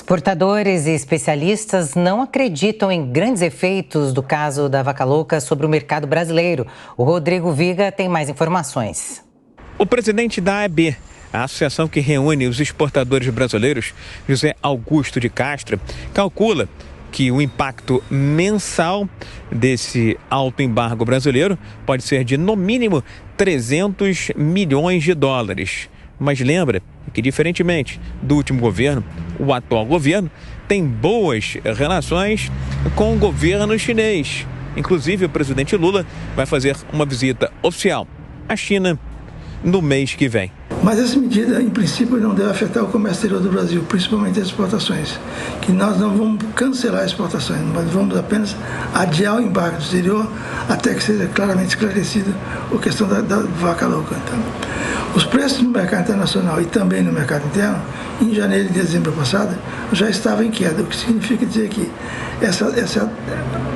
Exportadores e especialistas não acreditam em grandes efeitos do caso da vaca louca sobre o mercado brasileiro. O Rodrigo Viga tem mais informações. O presidente da AEB, a associação que reúne os exportadores brasileiros, José Augusto de Castro, calcula que o impacto mensal desse alto embargo brasileiro pode ser de, no mínimo, 300 milhões de dólares. Mas lembra que, diferentemente do último governo, o atual governo tem boas relações com o governo chinês. Inclusive, o presidente Lula vai fazer uma visita oficial à China no mês que vem. Mas essa medida, em princípio, não deve afetar o comércio exterior do Brasil, principalmente as exportações. Que nós não vamos cancelar as exportações, mas vamos apenas adiar o embargo do exterior até que seja claramente esclarecido a questão da vaca louca. Então, os preços no mercado internacional e também no mercado interno, em janeiro e dezembro passado, já estavam em queda, o que significa dizer que esse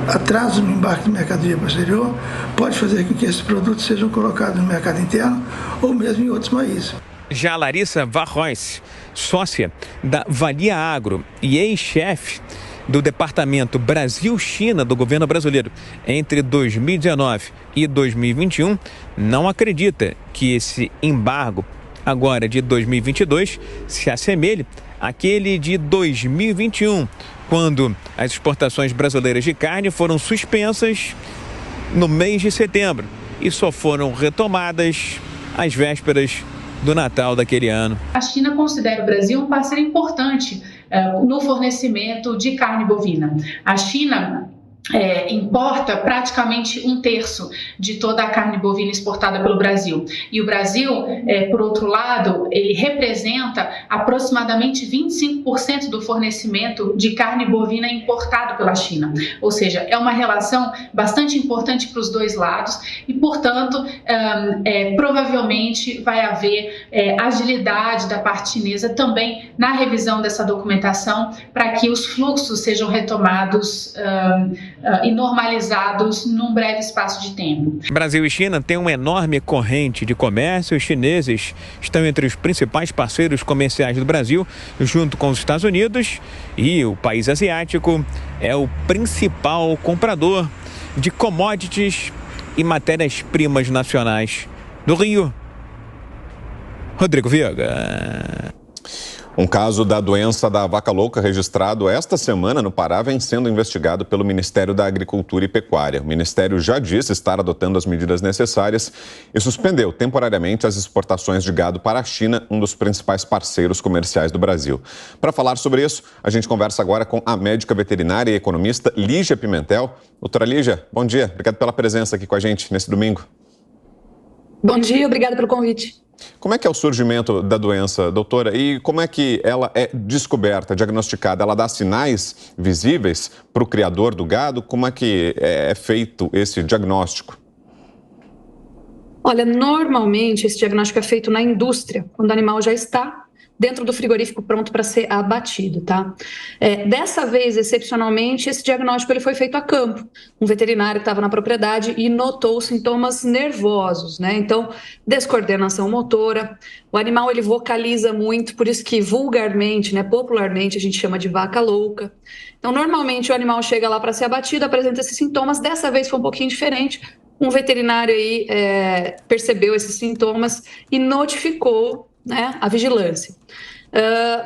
atraso no embarque de mercadoria para o exterior pode fazer com que esses produtos sejam colocados no mercado interno ou mesmo em outros países. Já Larissa Varrois, sócia da Valia Agro e ex-chefe do Departamento Brasil-China do governo brasileiro entre 2019 e 2021, não acredita que esse embargo agora de 2022 se assemelhe àquele de 2021, quando as exportações brasileiras de carne foram suspensas no mês de setembro e só foram retomadas às vésperas do Natal daquele ano. A China considera o Brasil um parceiro importante no fornecimento de carne bovina. A China importa praticamente 1/3 de toda a carne bovina exportada pelo Brasil. E o Brasil, por outro lado, ele representa aproximadamente 25% do fornecimento de carne bovina importado pela China. Ou seja, é uma relação bastante importante para os dois lados e, portanto, provavelmente vai haver agilidade da parte chinesa também na revisão dessa documentação para que os fluxos sejam retomados e normalizados num breve espaço de tempo. Brasil e China têm uma enorme corrente de comércio. Os chineses estão entre os principais parceiros comerciais do Brasil, junto com os Estados Unidos, e o país asiático é o principal comprador de commodities e matérias-primas nacionais do Rio. Rodrigo Viga. Um caso da doença da vaca louca registrado esta semana no Pará vem sendo investigado pelo Ministério da Agricultura e Pecuária. O Ministério já disse estar adotando as medidas necessárias e suspendeu temporariamente as exportações de gado para a China, um dos principais parceiros comerciais do Brasil. Para falar sobre isso, a gente conversa agora com a médica veterinária e economista Lígia Pimentel. Doutora Lígia, bom dia. Obrigado pela presença aqui com a gente nesse domingo. Bom dia, obrigada pelo convite. Como é que é o surgimento da doença, doutora? E como é que ela é descoberta, diagnosticada? Ela dá sinais visíveis para o criador do gado? Como é que é feito esse diagnóstico? Olha, normalmente esse diagnóstico é feito na indústria, quando o animal já está dentro do frigorífico pronto para ser abatido, tá? Dessa vez, excepcionalmente, esse diagnóstico ele foi feito a campo. Um veterinário estava na propriedade e notou sintomas nervosos, né? Então, descoordenação motora, o animal ele vocaliza muito, por isso que vulgarmente, né, popularmente, a gente chama de vaca louca. Então, normalmente o animal chega lá para ser abatido, apresenta esses sintomas, dessa vez foi um pouquinho diferente. Um veterinário aí percebeu esses sintomas e notificou, né, a vigilância.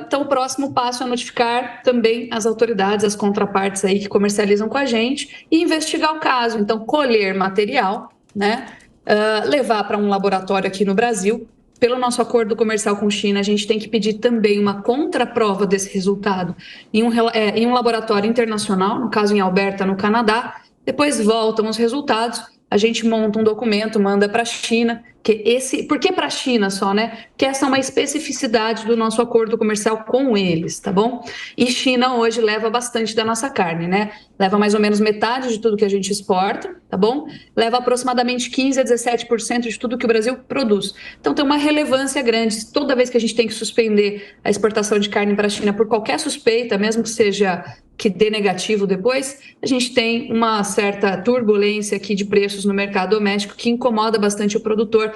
Então, o próximo passo é notificar também as autoridades, as contrapartes aí que comercializam com a gente e investigar o caso. Então, colher material, né, levar para um laboratório aqui no Brasil. Pelo nosso acordo comercial com China, a gente tem que pedir também uma contraprova desse resultado em um laboratório internacional, no caso em Alberta, no Canadá. Depois voltam os resultados, a gente monta um documento, manda para a China. Por que para a China só, né? Porque essa é uma especificidade do nosso acordo comercial com eles, tá bom? E China hoje leva bastante da nossa carne, né? Leva mais ou menos metade de tudo que a gente exporta, tá bom? Leva aproximadamente 15% a 17% de tudo que o Brasil produz. Então tem uma relevância grande. Toda vez que a gente tem que suspender a exportação de carne para a China por qualquer suspeita, mesmo que seja que dê negativo depois, a gente tem uma certa turbulência aqui de preços no mercado doméstico que incomoda bastante o produtor.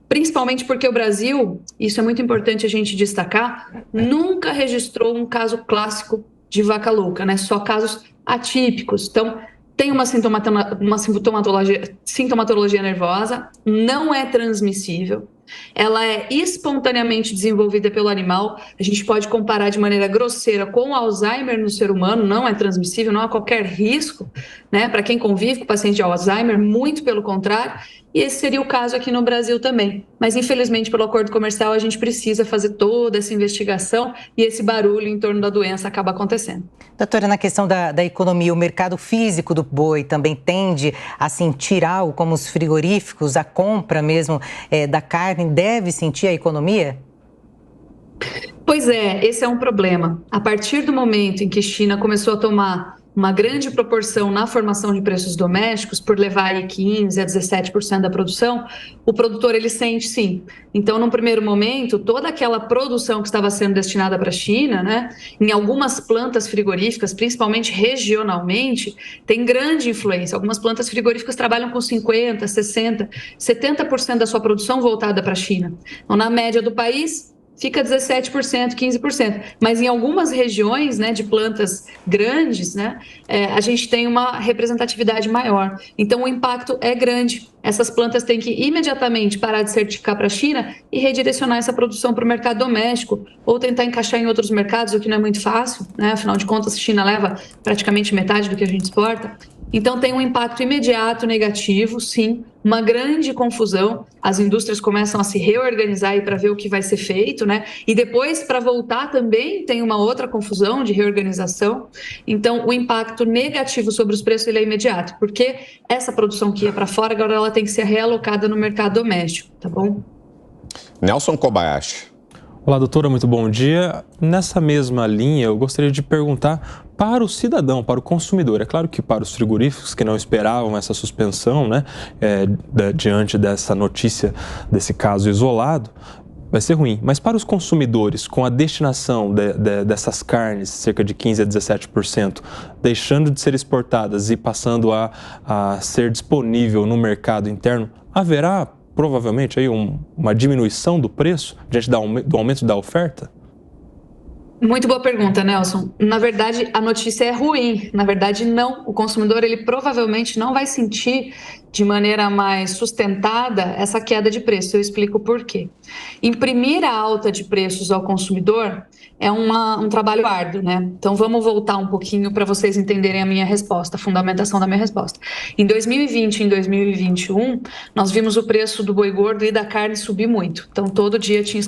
Principalmente porque o Brasil, isso é muito importante a gente destacar, nunca registrou um caso clássico de vaca louca, né? Só casos atípicos. Então, tem uma sintomatologia nervosa, não é transmissível, ela é espontaneamente desenvolvida pelo animal. A gente pode comparar de maneira grosseira com o Alzheimer no ser humano, não é transmissível, não há qualquer risco, né, para quem convive com o paciente de Alzheimer, muito pelo contrário, e esse seria o caso aqui no Brasil também. Mas, infelizmente, pelo acordo comercial, a gente precisa fazer toda essa investigação e esse barulho em torno da doença acaba acontecendo. Doutora, na questão da economia, o mercado físico do boi também tende a sentir algo, como os frigoríficos, a compra mesmo da carne, deve sentir a economia? Pois é, esse é um problema. A partir do momento em que China começou a tomar uma grande proporção na formação de preços domésticos, por levar aí 15% a 17% da produção, o produtor ele sente sim. Então, num primeiro momento, toda aquela produção que estava sendo destinada para a China, né, em algumas plantas frigoríficas, principalmente regionalmente, tem grande influência. Algumas plantas frigoríficas trabalham com 50%, 60%, 70% da sua produção voltada para a China. Então, na média do país, fica 17%, 15%. Mas em algumas regiões, né, de plantas grandes, né, a gente tem uma representatividade maior. Então, o impacto é grande. Essas plantas têm que imediatamente parar de certificar para a China e redirecionar essa produção para o mercado doméstico ou tentar encaixar em outros mercados, o que não é muito fácil, né? Afinal de contas, a China leva praticamente metade do que a gente exporta. Então, tem um impacto imediato negativo, sim, uma grande confusão. As indústrias começam a se reorganizar para ver o que vai ser feito, né? E depois, para voltar também, tem uma outra confusão de reorganização. Então, o impacto negativo sobre os preços ele é imediato, porque essa produção que ia para fora, agora ela tem que ser realocada no mercado doméstico, tá bom? Nelson Kobayashi. Olá, doutora, muito bom dia. Nessa mesma linha, eu gostaria de perguntar para o cidadão, para o consumidor. É claro que para os frigoríficos que não esperavam essa suspensão, né, diante dessa notícia, desse caso isolado, vai ser ruim. Mas para os consumidores, com a destinação dessas carnes, cerca de 15% a 17%, deixando de ser exportadas e passando a ser disponível no mercado interno, haverá provavelmente aí uma diminuição do preço diante do aumento da oferta? Muito boa pergunta, Nelson. Na verdade, a notícia é ruim. Na verdade, não. O consumidor, ele provavelmente não vai sentir de maneira mais sustentada essa queda de preço. Eu explico por quê. Imprimir a alta de preços ao consumidor é um trabalho árduo, né? Então, vamos voltar um pouquinho para vocês entenderem a minha resposta, a fundamentação da minha resposta. Em 2020 e em 2021, nós vimos o preço do boi gordo e da carne subir muito. Então, todo dia tinha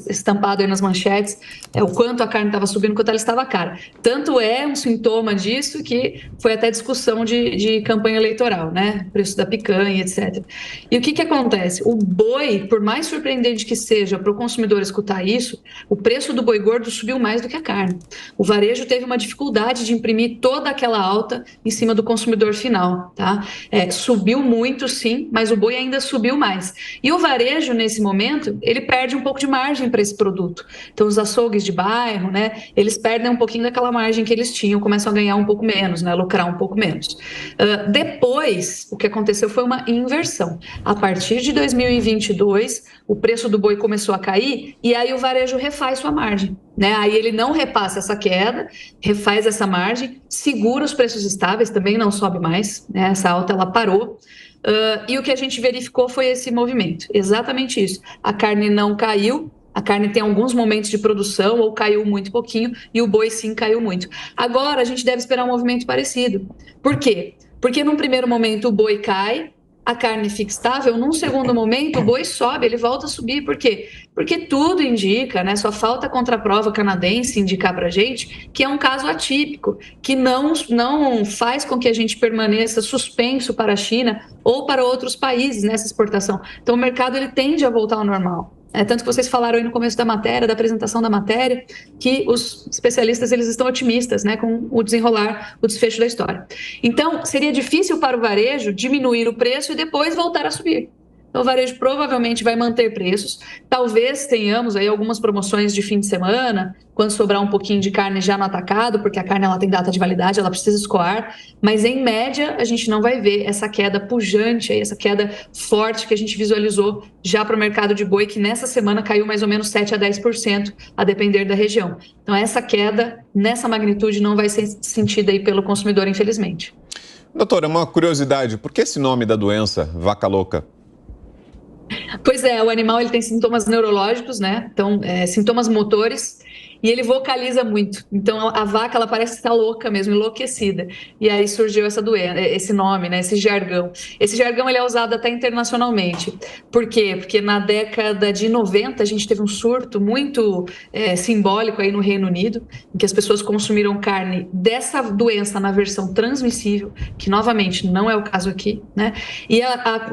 estampado aí nas manchetes o quanto a carne estava subindo, quanto ela estava cara. Tanto é um sintoma disso que foi até discussão de campanha eleitoral, né? O preço da picanha, etc. E o que acontece? O boi, por mais surpreendente que seja para o consumidor escutar isso, o preço do boi gordo subiu mais do que a carne. O varejo teve uma dificuldade de imprimir toda aquela alta em cima do consumidor final, tá? Subiu muito, sim, mas o boi ainda subiu mais. E o varejo, nesse momento, ele perde um pouco de margem para esse produto. Então, os açougues de bairro, né, eles perdem um pouquinho daquela margem que eles tinham, começam a ganhar um pouco menos, né, lucrar um pouco menos. Depois, o que aconteceu foi uma inversão. A partir de 2022, o preço do boi começou a cair e aí o varejo refaz sua margem, né? Aí ele não repassa essa queda, refaz essa margem, segura os preços estáveis, também não sobe mais, né? Essa alta ela parou. E o que a gente verificou foi esse movimento, exatamente isso. A carne não caiu, a carne tem alguns momentos de produção ou caiu muito pouquinho e o boi sim caiu muito. Agora a gente deve esperar um movimento parecido. Por quê? Porque num primeiro momento o boi cai, a carne fica estável, num segundo momento o boi sobe, ele volta a subir. Por quê? Porque tudo indica, né, só falta a contraprova canadense indicar para a gente que é um caso atípico, que não faz com que a gente permaneça suspenso para a China ou para outros países nessa exportação. Então o mercado ele tende a voltar ao normal. Tanto que vocês falaram aí no começo da matéria, da apresentação da matéria, que os especialistas eles estão otimistas, né, com o desenrolar, o desfecho da história. Então, seria difícil para o varejo diminuir o preço e depois voltar a subir. Então, o varejo provavelmente vai manter preços. Talvez tenhamos aí algumas promoções de fim de semana, quando sobrar um pouquinho de carne já no atacado, porque a carne ela tem data de validade, ela precisa escoar. Mas, em média, a gente não vai ver essa queda pujante, aí, essa queda forte que a gente visualizou já para o mercado de boi, que nessa semana caiu mais ou menos 7 a 10%, a depender da região. Então, essa queda, nessa magnitude, não vai ser sentida aí pelo consumidor, infelizmente. Doutora, uma curiosidade, por que esse nome da doença, vaca louca? Pois é, o animal ele tem sintomas neurológicos, né? Então, sintomas motores, e ele vocaliza muito. Então, a vaca, ela parece estar louca mesmo, enlouquecida. E aí surgiu essa doença, esse nome, né? Esse jargão. Esse jargão, ele é usado até internacionalmente. Por quê? Porque na década de 90, a gente teve um surto muito simbólico aí no Reino Unido, em que as pessoas consumiram carne dessa doença na versão transmissível, que, novamente, não é o caso aqui, né? E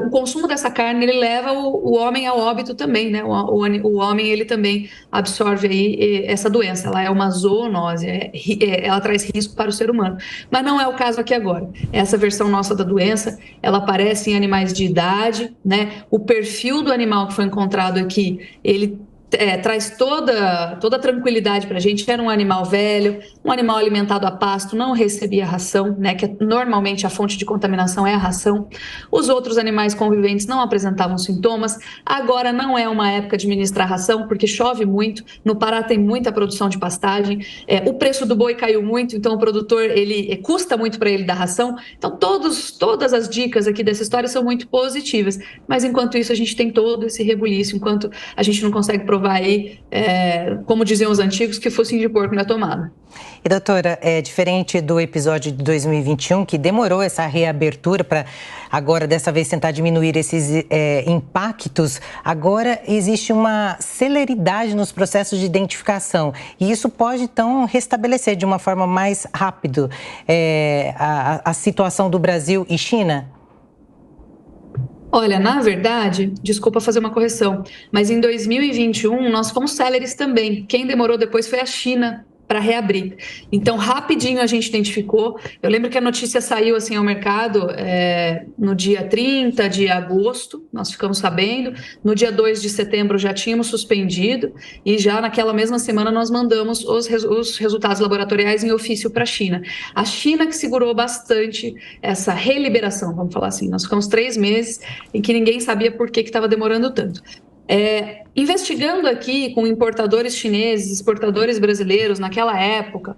o consumo dessa carne, ele leva o homem ao óbito também, né? O homem, ele também absorve aí essa doença. Ela é uma zoonose, ela traz risco para o ser humano. Mas não é o caso aqui agora. Essa versão nossa da doença, ela aparece em animais de idade, né? O perfil do animal que foi encontrado aqui, ele traz toda a tranquilidade para a gente. Era um animal velho, um animal alimentado a pasto, não recebia ração, né, que normalmente a fonte de contaminação é a ração. Os outros animais conviventes não apresentavam sintomas. Agora não é uma época de ministrar ração, porque chove muito, no Pará tem muita produção de pastagem, o preço do boi caiu muito, então o produtor, ele custa muito para ele dar ração. Então todas as dicas aqui dessa história são muito positivas, mas enquanto isso a gente tem todo esse rebuliço, enquanto a gente não consegue provar aí, como diziam os antigos, que focinho de porco na tomada. E doutora, diferente do episódio de 2021, que demorou essa reabertura para agora dessa vez tentar diminuir esses impactos, agora existe uma celeridade nos processos de identificação e isso pode então restabelecer de uma forma mais rápida a situação do Brasil e China? Olha, na verdade, desculpa fazer uma correção, mas em 2021 nós fomos céleres também. Quem demorou depois foi a China para reabrir. Então, rapidinho a gente identificou. Eu lembro que a notícia saiu assim ao mercado no dia 30 de agosto, nós ficamos sabendo. No dia 2 de setembro já tínhamos suspendido e já naquela mesma semana nós mandamos os resultados laboratoriais em ofício para a China. A China que segurou bastante essa reliberação, vamos falar assim. Nós ficamos 3 meses em que ninguém sabia por que estava demorando tanto. Investigando aqui com importadores chineses, exportadores brasileiros naquela época,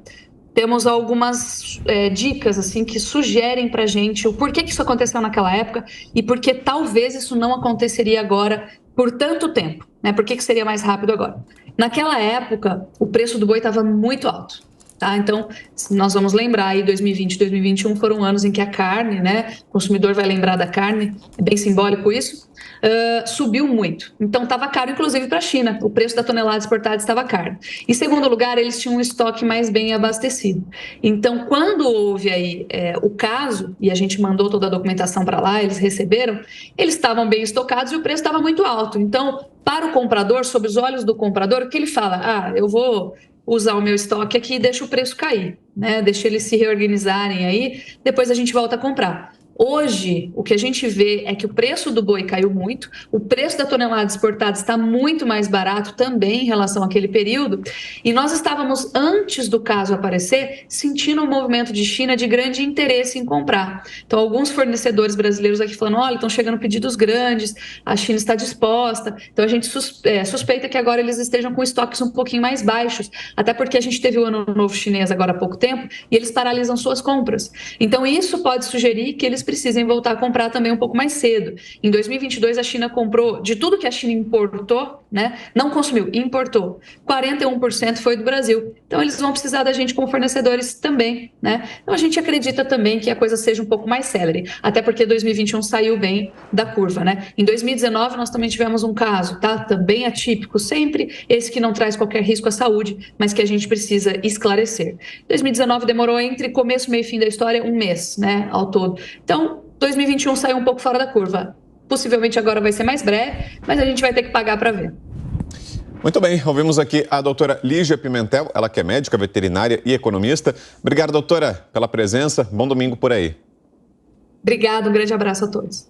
temos algumas dicas assim que sugerem para a gente o porquê que isso aconteceu naquela época e porque talvez isso não aconteceria agora por tanto tempo, né? Por que seria mais rápido agora? Naquela época, o preço do boi estava muito alto. Tá? Então, nós vamos lembrar aí 2020 e 2021 foram anos em que a carne, né? O consumidor vai lembrar da carne, é bem simbólico isso, subiu muito. Então, estava caro, inclusive, para a China. O preço da tonelada exportada estava caro. Em segundo lugar, eles tinham um estoque mais bem abastecido. Então, quando houve aí o caso, e a gente mandou toda a documentação para lá, eles receberam, eles estavam bem estocados e o preço estava muito alto. Então, para o comprador, sob os olhos do comprador, o que ele fala? Eu vou usar o meu estoque aqui e deixa o preço cair, né? Deixa eles se reorganizarem aí, depois a gente volta a comprar. Hoje, o que a gente vê é que o preço do boi caiu muito, o preço da tonelada exportada está muito mais barato também em relação àquele período, e nós estávamos, antes do caso aparecer, sentindo um movimento de China de grande interesse em comprar. Então, alguns fornecedores brasileiros aqui falando, olha, estão chegando pedidos grandes, a China está disposta, então a gente suspeita que agora eles estejam com estoques um pouquinho mais baixos, até porque a gente teve o Ano Novo Chinês agora há pouco tempo, e eles paralisam suas compras. Então, isso pode sugerir que eles precisem voltar a comprar também um pouco mais cedo. Em 2022, a China comprou, de tudo que a China importou, né, não consumiu, importou, 41% foi do Brasil. Então, eles vão precisar da gente como fornecedores também, né? Então, a gente acredita também que a coisa seja um pouco mais célere, até porque 2021 saiu bem da curva, né? Em 2019, nós também tivemos um caso, tá? Também atípico, sempre esse que não traz qualquer risco à saúde, mas que a gente precisa esclarecer. 2019 demorou entre começo, meio e fim da história, 1 mês, né, ao todo. Então, 2021 saiu um pouco fora da curva. Possivelmente agora vai ser mais breve, mas a gente vai ter que pagar para ver. Muito bem, ouvimos aqui a doutora Lígia Pimentel, ela que é médica, veterinária e economista. Obrigado, doutora, pela presença. Bom domingo por aí. Obrigada, um grande abraço a todos.